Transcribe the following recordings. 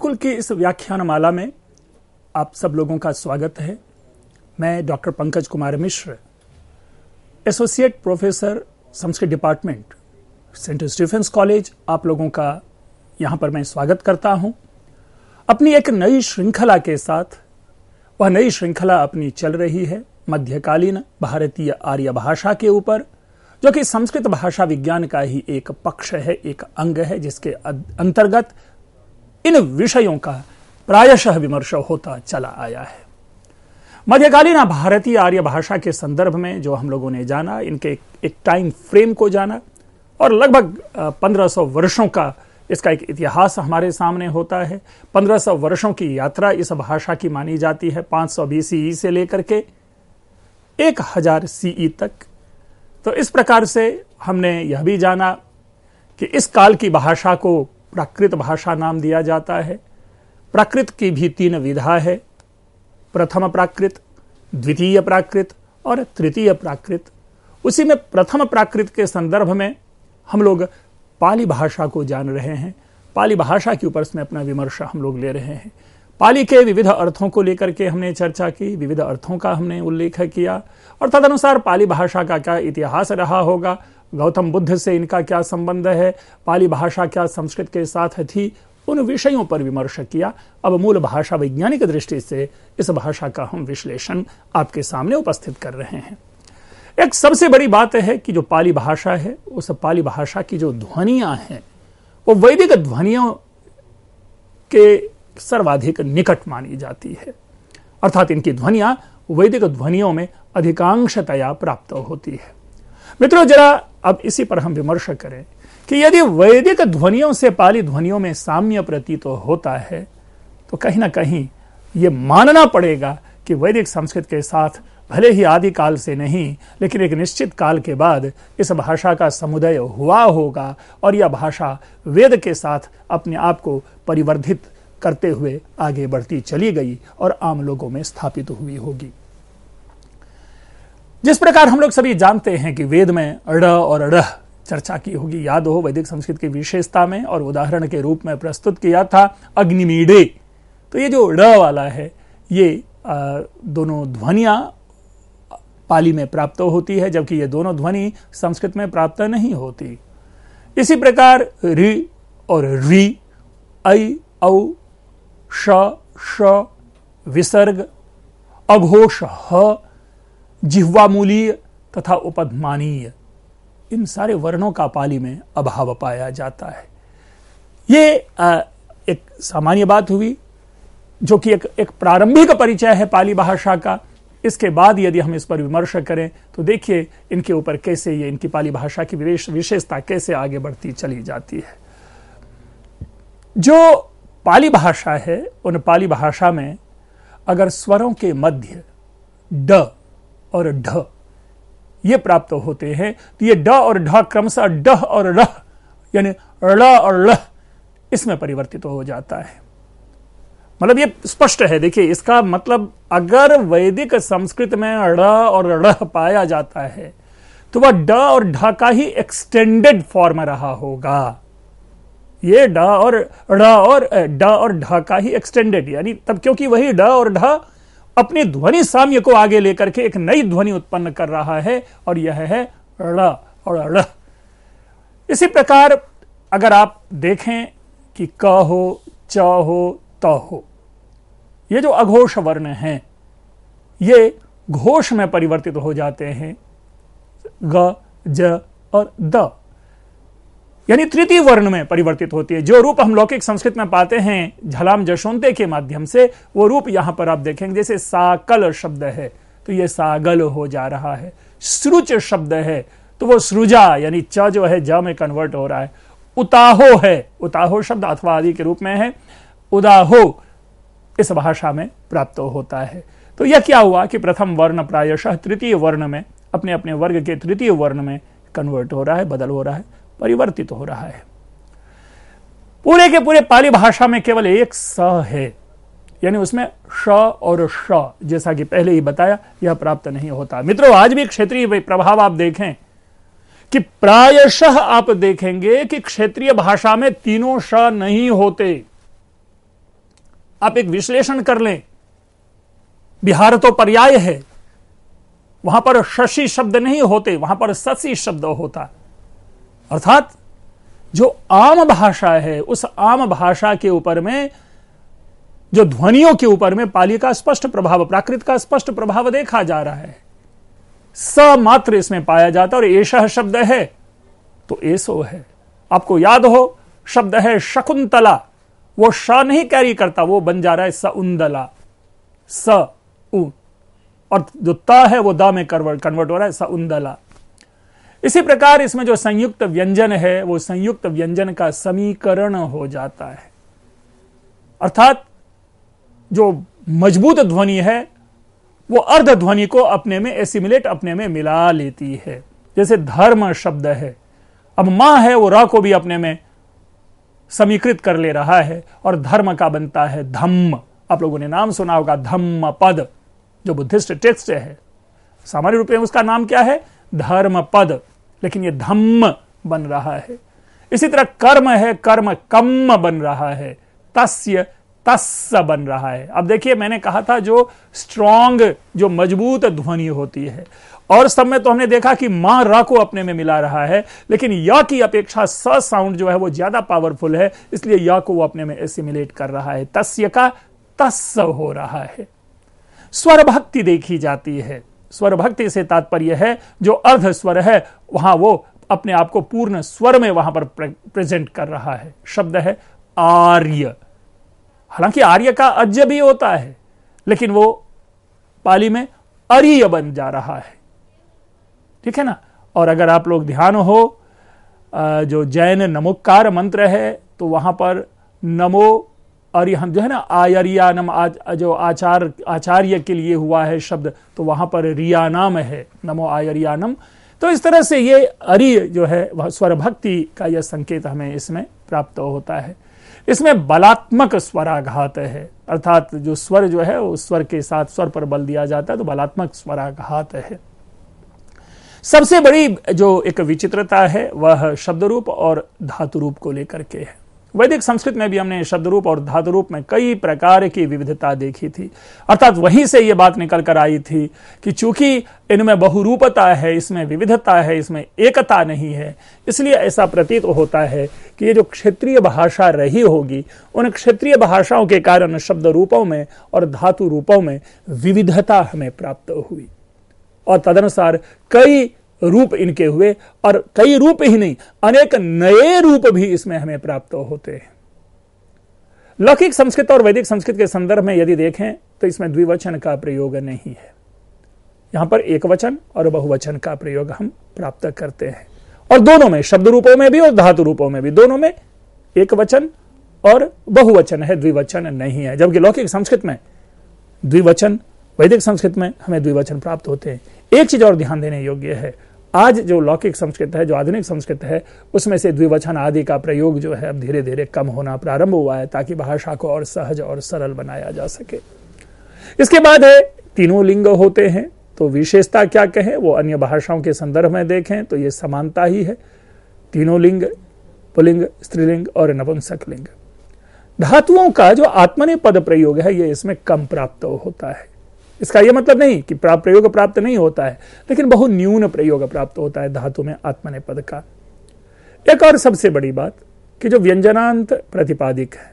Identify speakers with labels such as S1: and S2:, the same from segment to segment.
S1: गुरुकुल की इस व्याख्यानमाला में आप सब लोगों का स्वागत है। मैं doctor Pankaj Kumar Mishra, associate professor Sanskrit department, saint Stephen's college, आप लोगों का यहां पर मैं स्वागत करता हूं अपनी एक नई श्रृंखला के साथ। वह नई श्रृंखला अपनी चल रही है मध्यकालीन भारतीय आर्य भाषा के ऊपर, जो कि संस्कृत भाषा विज्ञान का ही एक पक्ष है, एक अंग है, जिसके अंतर्गत इन विषयों का प्रायशः विमर्श होता चला आया है। मध्यकालीन भारतीय आर्य भाषा के संदर्भ में जो हम लोगों ने जाना, इनके एक टाइम फ्रेम को जाना और लगभग 1500 वर्षों का इसका एक इतिहास हमारे सामने होता है। 1500 वर्षों की यात्रा इस भाषा की मानी जाती है, 500 BCE से लेकर के 1000 CE तक। तो इस प्रकार से हमने यह भी जाना कि इस काल की भाषा को प्राकृत भाषा नाम दिया जाता है। प्राकृत की भी 3 विधा है, प्रथम प्राकृत, द्वितीय प्राकृत और तृतीय प्राकृत। उसी में प्रथम प्राकृत के संदर्भ में हम लोग पाली भाषा को जान रहे हैं। पाली भाषा के ऊपर इसमें अपना विमर्श हम लोग ले रहे हैं। पाली के विविध अर्थों को लेकर के हमने चर्चा की, विविध अर्थों का हमने उल्लेख किया और तदनुसार पाली भाषा का क्या इतिहास रहा होगा, गौतम बुद्ध से इनका क्या संबंध है, पाली भाषा क्या संस्कृत के साथ थी, उन विषयों पर विमर्श किया। अब मूल भाषा वैज्ञानिक दृष्टि से इस भाषा का हम विश्लेषण आपके सामने उपस्थित कर रहे हैं। एक सबसे बड़ी बात है कि जो पाली भाषा है, उस पाली भाषा की जो ध्वनियां हैं वो वैदिक ध्वनियों के सर्वाधिक निकट मानी जाती है, अर्थात इनकी ध्वनियां वैदिक ध्वनियों में अधिकांशतया प्राप्त होती है। मित्रों, जरा अब इसी पर हम विमर्श करें कि यदि वैदिक ध्वनियों से पाली ध्वनियों में साम्य प्रतीत होता है, तो कहीं ना कहीं यह मानना पड़ेगा कि वैदिक संस्कृत के साथ भले ही आदि काल से नहीं, लेकिन एक निश्चित काल के बाद इस भाषा का समुदय हुआ होगा और यह भाषा वेद के साथ अपने आप को परिवर्धित करते हुए आगे बढ़ती चली गई और आम लोगों में स्थापित हुई होगी। जिस प्रकार हम लोग सभी जानते हैं कि वेद में ड़ और ढ़ चर्चा की होगी, याद हो वैदिक संस्कृत की विशेषता में, और उदाहरण के रूप में प्रस्तुत किया था अग्निमीडे। तो ये जो ड़ वाला है, ये दोनों ध्वनियां पाली में प्राप्त होती है, जबकि ये दोनों ध्वनि संस्कृत में प्राप्त नहीं होती। इसी प्रकार रि और री, ऐ, औ, श, श, विसर्ग, अघोष ह, जिह्वामूलीय तथा उपध्मानीय, इन सारे वर्णों का पाली में अभाव पाया जाता है। ये एक सामान्य बात हुई, जो कि एक प्रारंभिक परिचय है पाली भाषा का। इसके बाद यदि हम इस पर विमर्श करें तो देखिए इनके ऊपर कैसे ये इनकी पाली भाषा की विशेषता कैसे आगे बढ़ती चली जाती है। जो पाली भाषा है, उन पाली भाषा में अगर स्वरों के मध्य ड और ढ ये प्राप्त होते हैं, तो ये ड और ढ क्रमशः ड और र यानी ड़ और ल इसमें परिवर्तित हो जाता है। मतलब ये स्पष्ट है। देखिए, इसका मतलब अगर वैदिक संस्कृत में ड़ और ढ़ पाया जाता है तो वह ड और ढ का ही एक्सटेंडेड फॉर्म रहा होगा। ये ड और ढ का ही एक्सटेंडेड, यानी तब क्योंकि वही ड और ढ अपनी ध्वनि साम्य को आगे लेकर के एक नई ध्वनि उत्पन्न कर रहा है, और यह है ड़ और ढ़। इसी प्रकार अगर आप देखें कि क हो, च हो, त हो, ये जो अघोष वर्ण हैं, ये घोष में परिवर्तित हो जाते हैं, ग, ज और द, यानी तृतीय वर्ण में परिवर्तित होती है। जो रूप हम लौकिक संस्कृत में पाते हैं झलाम जशोंते के माध्यम से, वो रूप यहां पर आप देखेंगे। जैसे साकल शब्द है तो ये सागल हो जा रहा है, सृच शब्द है तो वो सृजा यानी च जो है ज में कन्वर्ट हो रहा है, उताहो है, उताहो शब्द अथवा आदि के रूप में है, उदाहो इस भाषा में प्राप्त होता है। तो यह क्या हुआ कि प्रथम वर्ण प्रायशः तृतीय वर्ण में, अपने अपने वर्ग के तृतीय वर्ण में कन्वर्ट हो रहा है, बदल हो रहा है, परिवर्तित हो रहा है। पूरे के पूरे पाली भाषा में केवल एक स है, यानी उसमें श और श, जैसा कि पहले ही बताया, यह प्राप्त नहीं होता। मित्रों, आज भी क्षेत्रीय प्रभाव आप देखें कि प्रायशः आप देखेंगे कि क्षेत्रीय भाषा में तीनों श नहीं होते। आप एक विश्लेषण कर लें, बिहार तो पर्याय है, वहां पर शशि शब्द नहीं होते, वहां पर शशि शब्द होता। अर्थात जो आम भाषा है, उस आम भाषा के ऊपर में, जो ध्वनियों के ऊपर में पाली का स्पष्ट प्रभाव, प्राकृत का स्पष्ट प्रभाव देखा जा रहा है। स मात्र इसमें पाया जाता है, और एषः शब्द है तो एसो है। आपको याद हो, शब्द है शकुंतला, वो श नहीं कैरी करता, वो बन जा रहा है सउंदला, स उ, और जो त है वो द में कन्वर्ट हो रहा है, सउंदला। इसी प्रकार इसमें जो संयुक्त व्यंजन है, वो संयुक्त व्यंजन का समीकरण हो जाता है। अर्थात जो मजबूत ध्वनि है वो अर्ध ध्वनि को अपने में एसिमिलेट, अपने में मिला लेती है। जैसे धर्म शब्द है, अब मां है वो र को भी अपने में समीकृत कर ले रहा है, और धर्म का बनता है धम्म। आप लोगों ने नाम सुना होगा धम्म पद, जो बुद्धिस्ट टेक्स्ट है, सामान्य रूप में उसका नाम क्या है, धर्म पद, लेकिन ये धम्म बन रहा है। इसी तरह कर्म है, कर्म कम्म बन रहा है, तस्य तस्य बन रहा है। अब देखिए, मैंने कहा था जो स्ट्रॉन्ग, जो मजबूत ध्वनि होती है, और सब में तो हमने देखा कि मां रा को अपने में मिला रहा है, लेकिन या की अपेक्षा स साउंड जो है वो ज्यादा पावरफुल है, इसलिए या को वो अपने में एसिमिलेट कर रहा है, तस्य का तस्य हो रहा है। स्वर भक्ति देखी जाती है। स्वर भक्ति से तात्पर्य है जो अर्ध स्वर है वहां वो अपने आप को पूर्ण स्वर में वहां पर प्रेजेंट कर रहा है। शब्द है आर्य, हालांकि आर्य का अज्य भी होता है, लेकिन वो पाली में अरिय बन जा रहा है, ठीक है ना। और अगर आप लोग ध्यान हो, जो जैन नमोकार मंत्र है, तो वहां पर नमो अरिहम जो है ना, आयरियानम, जो आचार्य के लिए हुआ है शब्द, तो वहां पर रियानाम है, नमो आयरियानम। तो इस तरह से ये अरि जो है वह स्वर भक्ति का यह संकेत हमें इसमें प्राप्त होता है। इसमें बलात्मक स्वराघात है, अर्थात जो स्वर जो है उस स्वर के साथ स्वर पर बल दिया जाता है, तो बलात्मक स्वराघात है। सबसे बड़ी जो एक विचित्रता है वह शब्द रूप और धातु रूप को लेकर के है। वैदिक संस्कृत में भी हमने शब्द रूप और धातु रूप में कई प्रकार की विविधता देखी थी, अर्थात वहीं से ये बात निकल कर आई थी कि चूंकि इनमें बहुरूपता है, इसमें विविधता है, इसमें एकता नहीं है, इसलिए ऐसा प्रतीत होता है कि ये जो क्षेत्रीय भाषा रही होगी, उन क्षेत्रीय भाषाओं के कारण शब्द रूपों में और धातु रूपों में विविधता हमें प्राप्त हुई, और तदनुसार कई रूप इनके हुए, और कई रूप ही नहीं, अनेक नए रूप भी इसमें हमें प्राप्त होते हैं। लौकिक संस्कृत और वैदिक संस्कृत के संदर्भ में यदि देखें तो इसमें द्विवचन का प्रयोग नहीं है, यहां पर एक वचन और बहुवचन का प्रयोग हम प्राप्त करते हैं, और दोनों में, शब्द रूपों में भी और धातु रूपों में भी, दोनों में एक वचन और बहुवचन है, द्विवचन नहीं है। जबकि लौकिक संस्कृत में द्विवचन, वैदिक संस्कृत में हमें द्विवचन प्राप्त होते हैं। एक चीज और ध्यान देने योग्य है, आज जो लौकिक संस्कृत है, जो आधुनिक संस्कृत है, उसमें से द्विवचन आदि का प्रयोग जो है अब धीरे धीरे कम होना प्रारंभ हुआ है, ताकि भाषा को और सहज और सरल बनाया जा सके। इसके बाद है तीनों लिंग होते हैं, तो विशेषता क्या कहें, वो अन्य भाषाओं के संदर्भ में देखें तो ये समानता ही है, तीनों लिंग, पुल्लिंग, स्त्रीलिंग और नपुंसक लिंग। धातुओं का जो आत्मनेपद प्रयोग है ये इसमें कम प्राप्त होता है। इसका यह मतलब नहीं कि प्रयोग प्राप्त नहीं होता है, लेकिन बहु न्यून प्रयोग प्राप्त होता है धातु में आत्मनेपद का। एक और सबसे बड़ी बात कि जो व्यंजनांत प्रतिपादिक है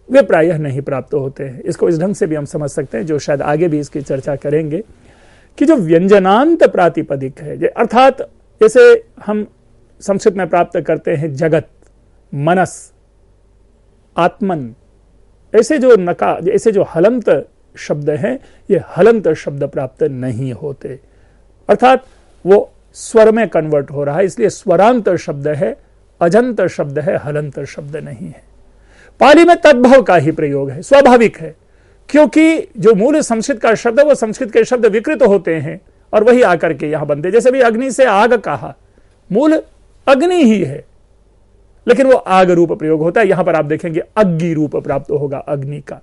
S1: वे प्रायः नहीं प्राप्त होते हैं। इसको इस ढंग से भी हम समझ सकते हैं, जो शायद आगे भी इसकी चर्चा करेंगे, कि जो व्यंजनांत प्रातिपदिक है, अर्थात जैसे हम संस्कृत में प्राप्त करते हैं जगत, मनस, आत्मन, ऐसे जो हलंत शब्द हैं, ये हलंत शब्द प्राप्त नहीं होते, अर्थात वो स्वर में कन्वर्ट हो रहा है, इसलिए स्वरांत शब्द है, अजंत शब्द है, हलंत शब्द नहीं है। पाली में तद्भव का ही प्रयोग है, स्वाभाविक है, क्योंकि जो मूल संस्कृत का शब्द है वो संस्कृत के शब्द विकृत होते हैं और वही आकर के यहां बनते। जैसे भी अग्नि से आग कहा, मूल अग्नि ही है, लेकिन वो आग रूप प्रयोग होता है। यहां पर आप देखेंगे अग्नि रूप प्राप्त होगा अग्नि का,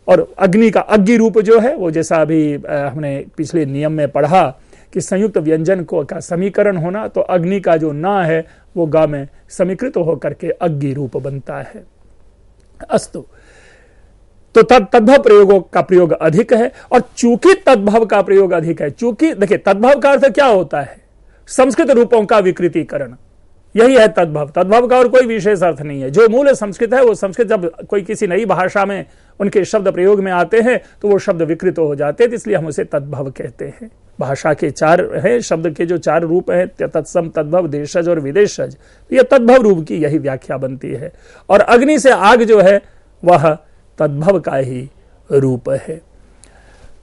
S1: और अग्नि का अग्नि रूप जो है वो, जैसा अभी हमने पिछले नियम में पढ़ा कि संयुक्त व्यंजन को का समीकरण होना, तो अग्नि का जो ना है वो गा में समीकृत होकर के अग्नि रूप बनता है। अस्तु, तो तद्भव प्रयोगों का प्रयोग अधिक है। और चूंकि तद्भव का प्रयोग अधिक है, चूंकि देखिए तद्भव का अर्थ क्या होता है? संस्कृत रूपों का विकृतीकरण, यही है तद्भव। तद्भव का और कोई विशेष अर्थ नहीं है। जो मूल संस्कृत है वो संस्कृत जब कोई किसी नई भाषा में उनके शब्द प्रयोग में आते हैं तो वो शब्द विकृत हो जाते हैं, इसलिए हम उसे तद्भव कहते हैं। भाषा के चार है, शब्द के जो चार रूप हैं, तत्सम, तद्भव, देशज और विदेशज, तो यह तद्भव रूप की यही व्याख्या बनती है। और अग्नि से आग जो है वह तद्भव का ही रूप है।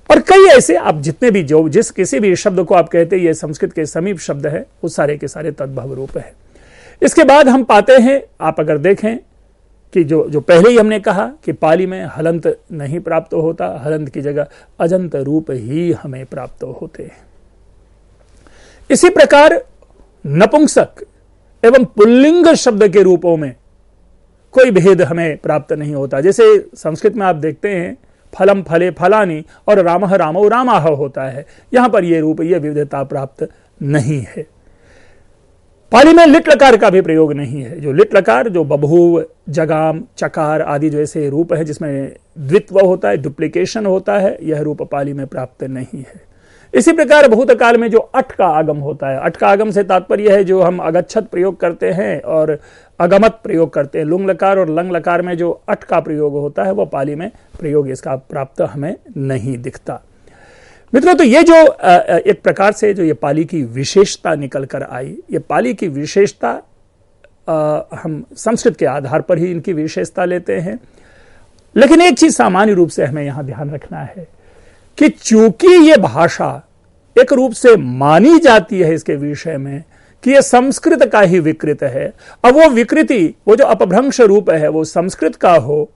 S1: और कई ऐसे आप जितने भी जिस किसी भी शब्द को आप कहते हैं ये संस्कृत के समीप शब्द है, वो सारे के सारे तद्भव रूप है। इसके बाद हम पाते हैं, आप अगर देखें कि जो पहले ही हमने कहा कि पाली में हलंत नहीं प्राप्त होता, हलंत की जगह अजंत रूप ही हमें प्राप्त होते हैं। इसी प्रकार नपुंसक एवं पुल्लिंग शब्द के रूपों में कोई भेद हमें प्राप्त नहीं होता। जैसे संस्कृत में आप देखते हैं फलम फले फलानी और रामः रामो रामाह होता है, यहां पर यह रूप, यह विविधता प्राप्त नहीं है। पाली में लिट लकार का भी प्रयोग नहीं है। जो लिट लकार, जो बभूव, जगाम, चकार आदि जो ऐसे रूप है जिसमें द्वित्व होता है, डुप्लीकेशन होता है, यह रूप पाली में प्राप्त नहीं है। इसी प्रकार भूतकाल में जो अट का आगम होता है, अट का आगम से तात्पर्य है जो हम अगच्छत प्रयोग करते हैं और अगमत प्रयोग करते हैं। लुंग लकार और लंग लकार में जो अट का प्रयोग होता है वो पाली में प्रयोग इसका प्राप्त हमें नहीं दिखता। मित्रों, तो ये जो एक प्रकार से जो ये पाली की विशेषता निकल कर आई, ये पाली की विशेषता हम संस्कृत के आधार पर ही इनकी विशेषता लेते हैं। लेकिन एक चीज सामान्य रूप से हमें यहां ध्यान रखना है कि चूंकि ये भाषा एक रूप से मानी जाती है इसके विषय में कि यह संस्कृत का ही विकृत है, अब वो विकृति, वो जो अपभ्रंश रूप है वो संस्कृत का हो,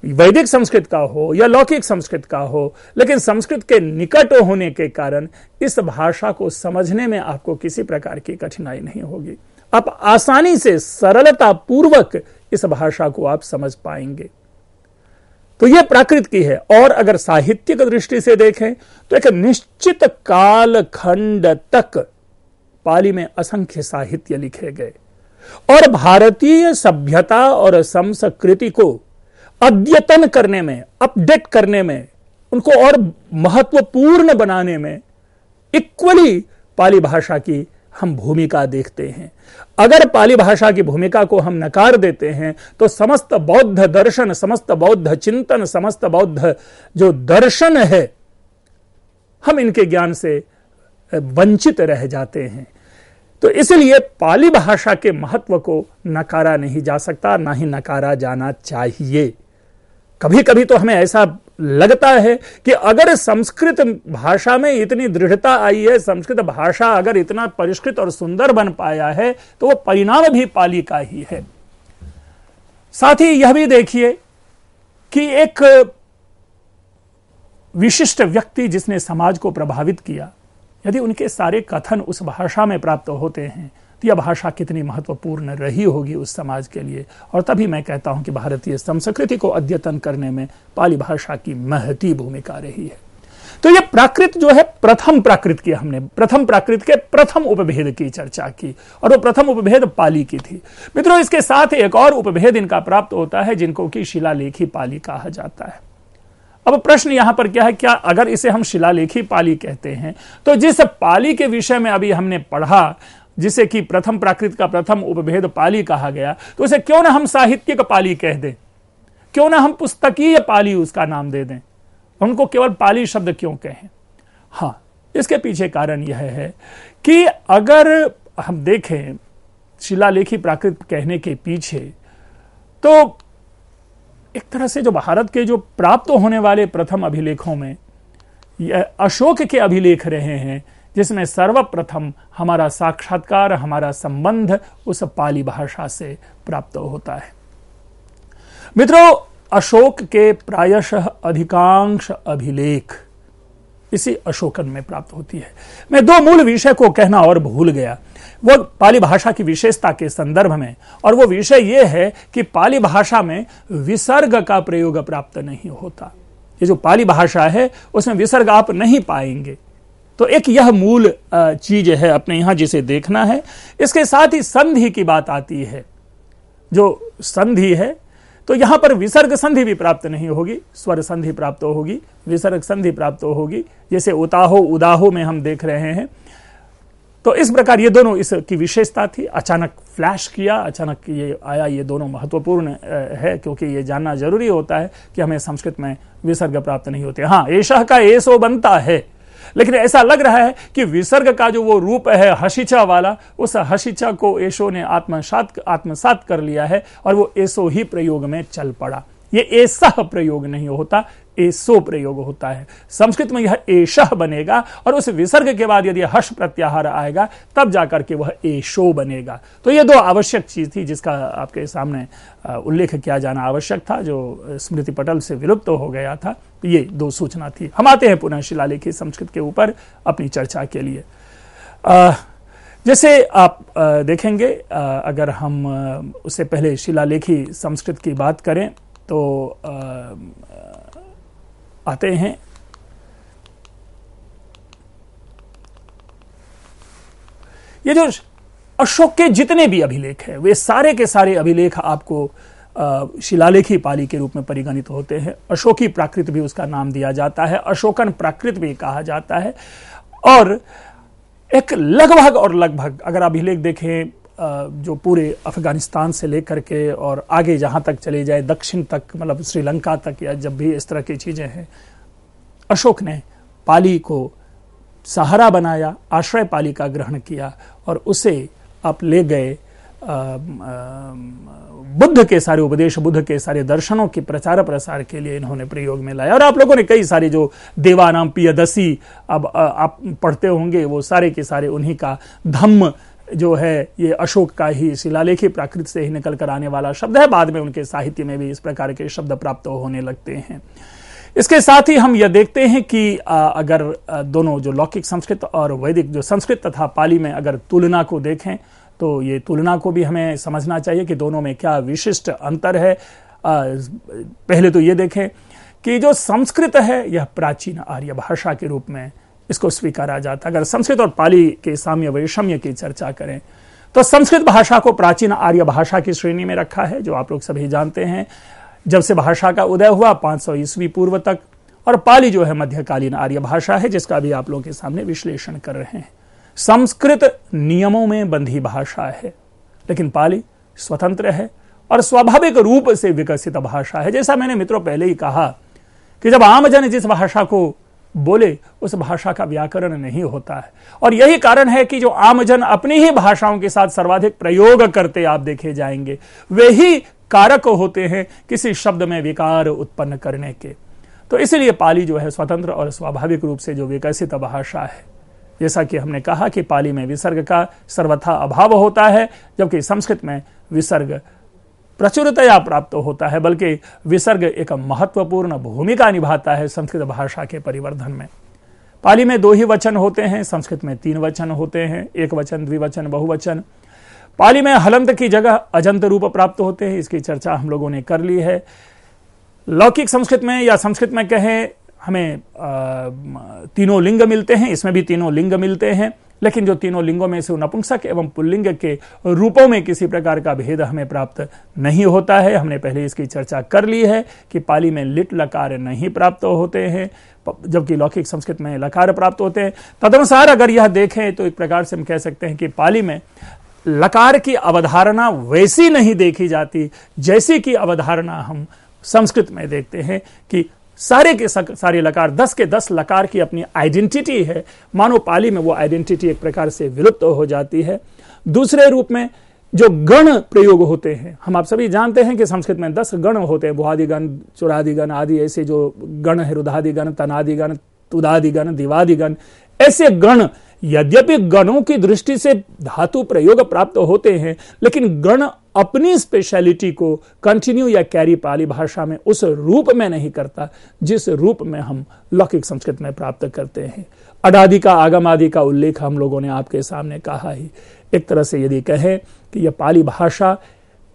S1: वैदिक संस्कृत का हो या लौकिक संस्कृत का हो, लेकिन संस्कृत के निकट होने के कारण इस भाषा को समझने में आपको किसी प्रकार की कठिनाई नहीं होगी। आप आसानी से सरलता पूर्वक इस भाषा को आप समझ पाएंगे। तो यह प्राकृत की है। और अगर साहित्यिक दृष्टि से देखें तो एक निश्चित काल खंड तक पाली में असंख्य साहित्य लिखे गए और भारतीय सभ्यता और संस्कृति को अद्यतन करने में, अपडेट करने में, उनको और महत्वपूर्ण बनाने में इक्वली पाली भाषा की हम भूमिका देखते हैं। अगर पाली भाषा की भूमिका को हम नकार देते हैं तो समस्त बौद्ध दर्शन, समस्त बौद्ध चिंतन, समस्त बौद्ध जो दर्शन है, हम इनके ज्ञान से वंचित रह जाते हैं। तो इसलिए पाली भाषा के महत्व को नकारा नहीं जा सकता, ना ही नकारा जाना चाहिए। कभी कभी तो हमें ऐसा लगता है कि अगर संस्कृत भाषा में इतनी दृढ़ता आई है, संस्कृत भाषा अगर इतना परिष्कृत और सुंदर बन पाया है, तो वो परिणाम भी पाली का ही है। साथ ही यह भी देखिए कि एक विशिष्ट व्यक्ति जिसने समाज को प्रभावित किया, यदि उनके सारे कथन उस भाषा में प्राप्त होते हैं तो यह भाषा कितनी महत्वपूर्ण रही होगी उस समाज के लिए। और तभी मैं कहता हूं कि भारतीय संस्कृति को अद्यतन करने में पाली भाषा की महती भूमिका रही है। तो यह प्राकृत जो है, प्रथम प्राकृत की हमने प्रथम प्राकृत के प्रथम उपभेद की चर्चा की और वो प्रथम उपभेद पाली की थी। मित्रों, इसके साथ एक और उपभेद इनका प्राप्त होता है जिनको कि शिलालेखी पाली कहा जाता है। अब प्रश्न यहां पर क्या है, क्या अगर इसे हम शिलालेखी पाली कहते हैं तो जिस पाली के विषय में अभी हमने पढ़ा, जिसे कि प्रथम प्राकृत का प्रथम उपभेद पाली कहा गया, तो उसे क्यों ना हम साहित्यिक पाली कह दें, क्यों ना हम पुस्तकीय पाली उसका नाम दे दें, उनको केवल पाली शब्द क्यों कहें? हां, इसके पीछे कारण यह है कि अगर हम देखें शिलालेखी प्राकृत कहने के पीछे, तो एक तरह से जो भारत के जो प्राप्त होने वाले प्रथम अभिलेखों में अशोक के अभिलेख रहे हैं, जिसमें सर्वप्रथम हमारा साक्षात्कार, हमारा संबंध उस पाली भाषा से प्राप्त होता है। मित्रों, अशोक के प्रायशः अधिकांश अभिलेख इसी अशोकन में प्राप्त होती है। मैं दो मूल विषय को कहना और भूल गया, वो पाली भाषा की विशेषता के संदर्भ में, और वो विषय ये है कि पाली भाषा में विसर्ग का प्रयोग प्राप्त नहीं होता। ये जो पाली भाषा है उसमें विसर्ग आप नहीं पाएंगे। तो एक यह मूल चीज है अपने यहां जिसे देखना है। इसके साथ ही संधि की बात आती है। जो संधि है, तो यहां पर विसर्ग संधि भी प्राप्त नहीं होगी, स्वर संधि प्राप्त होगी, विसर्ग संधि प्राप्त होगी, जैसे उताहो उदाहो में हम देख रहे हैं। तो इस प्रकार ये दोनों इसकी विशेषता थी। अचानक फ्लैश किया, अचानक ये आया, ये दोनों महत्वपूर्ण है, क्योंकि ये जानना जरूरी होता है कि हमें संस्कृत में विसर्ग प्राप्त नहीं होते। हाँ, एषः का एसो बनता है, लेकिन ऐसा लग रहा है कि विसर्ग का जो वो रूप है हशिचा वाला, उस हशिचा को एशो ने आत्मसात कर लिया है और वो एसो ही प्रयोग में चल पड़ा। ये एसह प्रयोग नहीं होता, एसो प्रयोग होता है। संस्कृत में यह एशह बनेगा और उस विसर्ग के बाद यदि हर्ष प्रत्याहार आएगा तब जाकर के वह एशो बनेगा। तो ये दो आवश्यक चीज थी जिसका आपके सामने उल्लेख किया जाना आवश्यक था, जो स्मृति पटल से विलुप्त हो गया था। ये दो सूचना थी। हम आते हैं पुनः शिलालेखी संस्कृत के ऊपर अपनी चर्चा के लिए। जैसे आप देखेंगे, अगर हम उससे पहले शिलालेखी संस्कृत की बात करें तो आते हैं ये जो अशोक के जितने भी अभिलेख हैं, वे सारे के सारे अभिलेख आपको शिलालेखी पाली के रूप में परिगणित होते हैं। अशोकी प्राकृत भी उसका नाम दिया जाता है, अशोकन प्राकृत भी कहा जाता है। और एक लगभग अगर अभिलेख देखें, जो पूरे अफगानिस्तान से लेकर के और आगे जहां तक चले जाए दक्षिण तक, मतलब श्रीलंका तक, या जब भी इस तरह की चीजें हैं, अशोक ने पाली को सहारा बनाया, आश्रय पाली का ग्रहण किया और उसे आप ले गए बुद्ध के सारे उपदेश, बुद्ध के सारे दर्शनों के प्रचार प्रसार के लिए इन्होंने प्रयोग में लाया। और आप लोगों ने कई सारे जो देवानाम पियदसी अब आप पढ़ते होंगे, वो सारे के सारे उन्हीं का धम्म जो है, ये अशोक का ही शिलालेखी प्राकृत से ही निकल कर आने वाला शब्द है। बाद में उनके साहित्य में भी इस प्रकार के शब्द प्राप्त होने लगते हैं। इसके साथ ही हम यह देखते हैं कि अगर दोनों जो लौकिक संस्कृत और वैदिक जो संस्कृत तथा पाली में अगर तुलना को देखें, तो ये तुलना को भी हमें समझना चाहिए कि दोनों में क्या विशिष्ट अंतर है। पहले तो ये देखें कि जो संस्कृत है यह प्राचीन आर्य भाषा के रूप में इसको स्वीकारा जाता है। अगर संस्कृत और पाली के साम्य वैषम्य की चर्चा करें तो संस्कृत भाषा को प्राचीन आर्य भाषा की श्रेणी में रखा है, जो आप लोग सभी जानते हैं, जब से भाषा का उदय हुआ 500 ईस्वी पूर्व तक। और पाली जो है मध्यकालीन आर्य भाषा है, जिसका भी आप लोगों के सामने विश्लेषण कर रहे हैं। संस्कृत नियमों में बंधी भाषा है, लेकिन पाली स्वतंत्र है और स्वाभाविक रूप से विकसित भाषा है। जैसा मैंने मित्रों पहले ही कहा कि जब आमजन जिस भाषा को बोले उस भाषा का व्याकरण नहीं होता है, और यही कारण है कि जो आमजन अपनी ही भाषाओं के साथ सर्वाधिक प्रयोग करते आप देखे जाएंगे, वे ही कारक होते हैं किसी शब्द में विकार उत्पन्न करने के। तो इसलिए पाली जो है स्वतंत्र और स्वाभाविक रूप से जो विकसित भाषा है। जैसा कि हमने कहा कि पाली में विसर्ग का सर्वथा अभाव होता है, जबकि संस्कृत में विसर्ग प्रचुरतया प्राप्त होता है, बल्कि विसर्ग एक महत्वपूर्ण भूमिका निभाता है संस्कृत भाषा के परिवर्धन में। पाली में 2 ही वचन होते हैं, संस्कृत में 3 वचन होते हैं, एक वचन, द्विवचन, बहुवचन। पाली में हलंत की जगह अजंत रूप प्राप्त होते हैं, इसकी चर्चा हम लोगों ने कर ली है। लौकिक संस्कृत में या संस्कृत में कहें, हमें 3 लिंग मिलते हैं, इसमें भी 3 लिंग मिलते हैं, लेकिन जो 3 लिंगों में से नपुंसक एवं पुल्लिंग के रूपों में किसी प्रकार का भेद हमें प्राप्त नहीं होता है। हमने पहले इसकी चर्चा कर ली है कि पाली में लिट लकार नहीं प्राप्त होते हैं, जबकि लौकिक संस्कृत में लकार प्राप्त होते हैं। तदनुसार अगर यह देखें तो एक प्रकार से हम कह सकते हैं कि पाली में लकार की अवधारणा वैसी नहीं देखी जाती जैसी की अवधारणा हम संस्कृत में देखते हैं कि सारे के सारे लकार, 10 के 10 लकार की अपनी आइडेंटिटी है। मानो पाली में वो आइडेंटिटी एक प्रकार से विलुप्त हो जाती है। दूसरे रूप में जो गण प्रयोग होते हैं, हम आप सभी जानते हैं कि संस्कृत में 10 गण होते हैं, भुआदि गण, चुरादि गण आदि ऐसे जो गण है, रुधादि गण, तनादि गण, तुदादि गण, दिवादि गण, ऐसे गण। यद्यपि गणों की दृष्टि से धातु प्रयोग प्राप्त होते हैं, लेकिन गण अपनी स्पेशलिटी को कंटिन्यू या कैरी पाली भाषा में उस रूप में नहीं करता जिस रूप में हम लौकिक संस्कृत में प्राप्त करते हैं। अडादि का, आगम आदि का उल्लेख हम लोगों ने आपके सामने कहा ही। एक तरह से यदि कहें कि यह पाली भाषा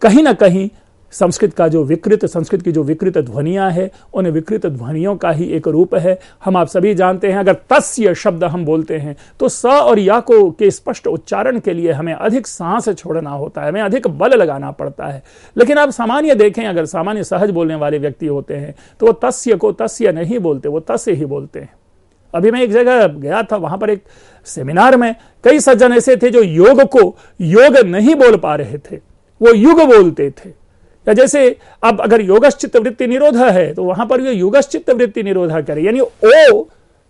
S1: कहीं ना कहीं संस्कृत की जो विकृत ध्वनियां है, उन विकृत ध्वनियों का ही एक रूप है। हम आप सभी जानते हैं, अगर तस्य शब्द हम बोलते हैं तो स और या को के स्पष्ट उच्चारण के लिए हमें अधिक सांस छोड़ना होता है, हमें अधिक बल लगाना पड़ता है। लेकिन आप सामान्य देखें, अगर सामान्य सहज बोलने वाले व्यक्ति होते हैं तो वो तस्य को तस्य नहीं बोलते, वो तस्य ही बोलते हैं। अभी मैं एक जगह गया था, वहां पर एक सेमिनार में कई सज्जन ऐसे थे जो योग को योग नहीं बोल पा रहे थे, वो युग बोलते थे। या जैसे अब अगर योगश्चित्त वृत्ति निरोध है तो वहां पर योगश्चित्त वृत्ति निरोधा करे, यानी ओ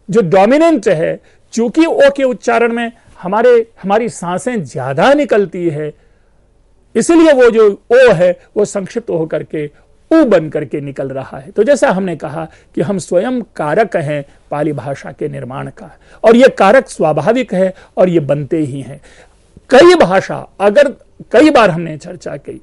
S1: जो डोमिनेंट है, चूंकि ओ के उच्चारण में हमारी सांसें ज्यादा निकलती है, इसलिए वो जो ओ है वो संक्षिप्त होकर के ऊ बन करके निकल रहा है। तो जैसा हमने कहा कि हम स्वयं कारक हैं पाली भाषा के निर्माण का, और ये कारक स्वाभाविक है और ये बनते ही हैं। कई भाषा, अगर कई बार हमने चर्चा की,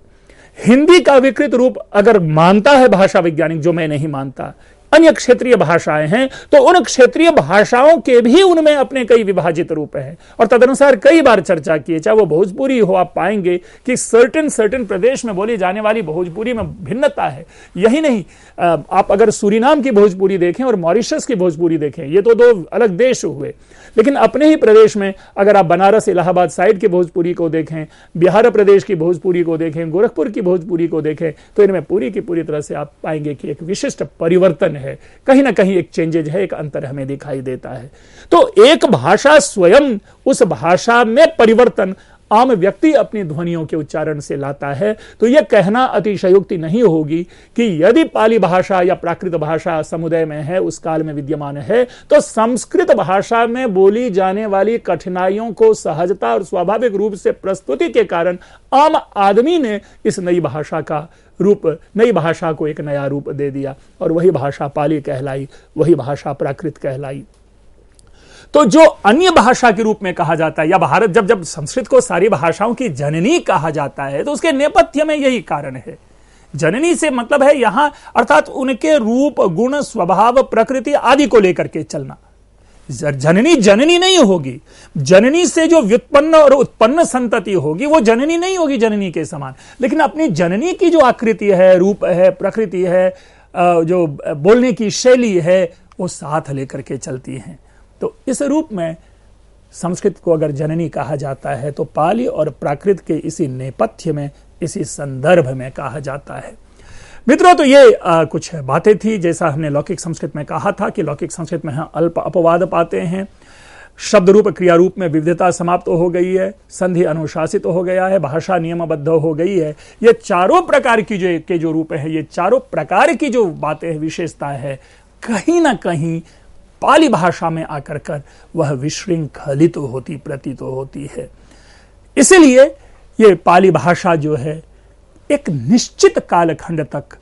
S1: हिंदी का विकृत रूप अगर मानता है भाषा वैज्ञानिक, जो मैं नहीं मानता, अन्य क्षेत्रीय भाषाएं हैं, तो उन क्षेत्रीय भाषाओं के भी उनमें अपने कई विभाजित रूप हैं, और तदनुसार कई बार चर्चा की है। चाहे वो भोजपुरी हो, आप पाएंगे कि सर्टेन प्रदेश में बोली जाने वाली भोजपुरी में भिन्नता है। यही नहीं, आप अगर सूरीनाम की भोजपुरी देखें और मॉरिशस की भोजपुरी देखें, ये तो दो अलग देश हुए, लेकिन अपने ही प्रदेश में अगर आप बनारस इलाहाबाद साइड की भोजपुरी को देखें, बिहार प्रदेश की भोजपुरी को देखें, गोरखपुर की भोजपुरी को देखें, तो इनमें पूरी की पूरी तरह से आप पाएंगे कि एक विशिष्ट परिवर्तन है, कहीं ना कहीं एक चेंजेज है, एक अंतर हमें दिखाई देता है। तो एक भाषा स्वयं, उस भाषा में परिवर्तन आम व्यक्ति अपनी ध्वनियों के उच्चारण से लाता है। तो यह कहना अतिशयोक्ति नहीं होगी कि यदि पाली भाषा या प्राकृत भाषा समुदाय में है, उस काल में विद्यमान है, तो संस्कृत भाषा में बोली जाने वाली कठिनाइयों को सहजता और स्वाभाविक रूप से प्रस्तुति के कारण आम आदमी ने इस नई भाषा को एक नया रूप दे दिया, और वही भाषा पाली कहलाई, वही भाषा प्राकृत कहलाई। तो जो अन्य भाषा के रूप में कहा जाता है, या भारत जब संस्कृत को सारी भाषाओं की जननी कहा जाता है, तो उसके नेपथ्य में यही कारण है। जननी से मतलब है यहां, अर्थात उनके रूप, गुण, स्वभाव, प्रकृति आदि को लेकर के चलना। जननी नहीं होगी, जननी से जो व्युत्पन्न और उत्पन्न संतति होगी वो जननी नहीं होगी जननी के समान, लेकिन अपनी जननी की जो आकृति है, रूप है, प्रकृति है, जो बोलने की शैली है, वो साथ लेकर के चलती हैं। तो इस रूप में संस्कृत को अगर जननी कहा जाता है, तो पाली और प्राकृत के इसी नेपथ्य में, इसी संदर्भ में कहा जाता है। मित्रों, तो ये कुछ बातें थी। जैसा हमने लौकिक संस्कृत में कहा था कि लौकिक संस्कृत में हम अल्प अपवाद पाते हैं, शब्द रूप क्रिया रूप में विविधता समाप्त हो गई है, संधि अनुशासित हो गया है, भाषा नियमबद्ध हो गई है। ये चारों प्रकार की जो रूप है, ये चारों प्रकार की जो बातें विशेषता है, कहीं ना कहीं पाली भाषा में आकर कर वह विशृंखलित होती प्रतीत होती है। इसलिए ये पाली भाषा जो है एक निश्चित कालखंड तक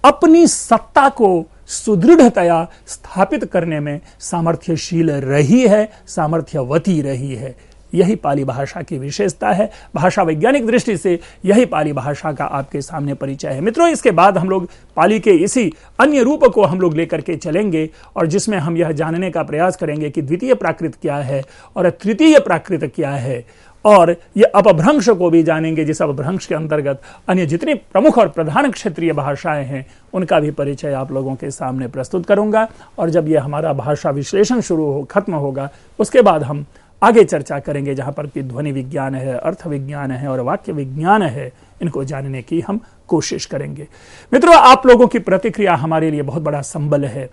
S1: अपनी सत्ता को सुदृढ़तया स्थापित करने में सामर्थ्यशील रही है, सामर्थ्यवती रही है। यही पाली भाषा की विशेषता है। भाषा वैज्ञानिक दृष्टि से यही पाली भाषा का आपके सामने परिचय है। मित्रों, इसके बाद हम लोग पाली के इसी अन्य रूप को हम लोग लेकर के चलेंगे, और जिसमें हम यह जानने का प्रयास करेंगे कि द्वितीय प्राकृत क्या है और तृतीय प्राकृत क्या है, और ये अपभ्रंश को भी जानेंगे, जिस अपभ्रंश के अंतर्गत अन्य जितनी प्रमुख और प्रधान क्षेत्रीय भाषाएं हैं उनका भी परिचय आप लोगों के सामने प्रस्तुत करूंगा। और जब ये हमारा भाषा विश्लेषण खत्म होगा, उसके बाद हम आगे चर्चा करेंगे, जहां पर कि ध्वनि विज्ञान है, अर्थ विज्ञान है और वाक्य विज्ञान है, इनको जानने की हम कोशिश करेंगे। मित्रों, आप लोगों की प्रतिक्रिया हमारे लिए बहुत बड़ा संबल है।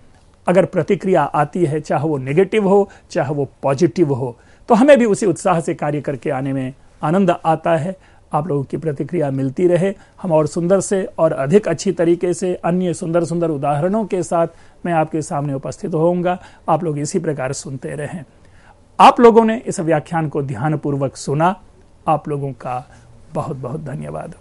S1: अगर प्रतिक्रिया आती है, चाहे वो नेगेटिव हो चाहे वो पॉजिटिव हो, तो हमें भी उसी उत्साह से कार्य करके आने में आनंद आता है। आप लोगों की प्रतिक्रिया मिलती रहे, हम और सुंदर से और अधिक अच्छी तरीके से अन्य सुंदर सुंदर उदाहरणों के साथ मैं आपके सामने उपस्थित होऊंगा। आप लोग इसी प्रकार सुनते रहें। आप लोगों ने इस व्याख्यान को ध्यानपूर्वक सुना, आप लोगों का बहुत बहुत धन्यवाद।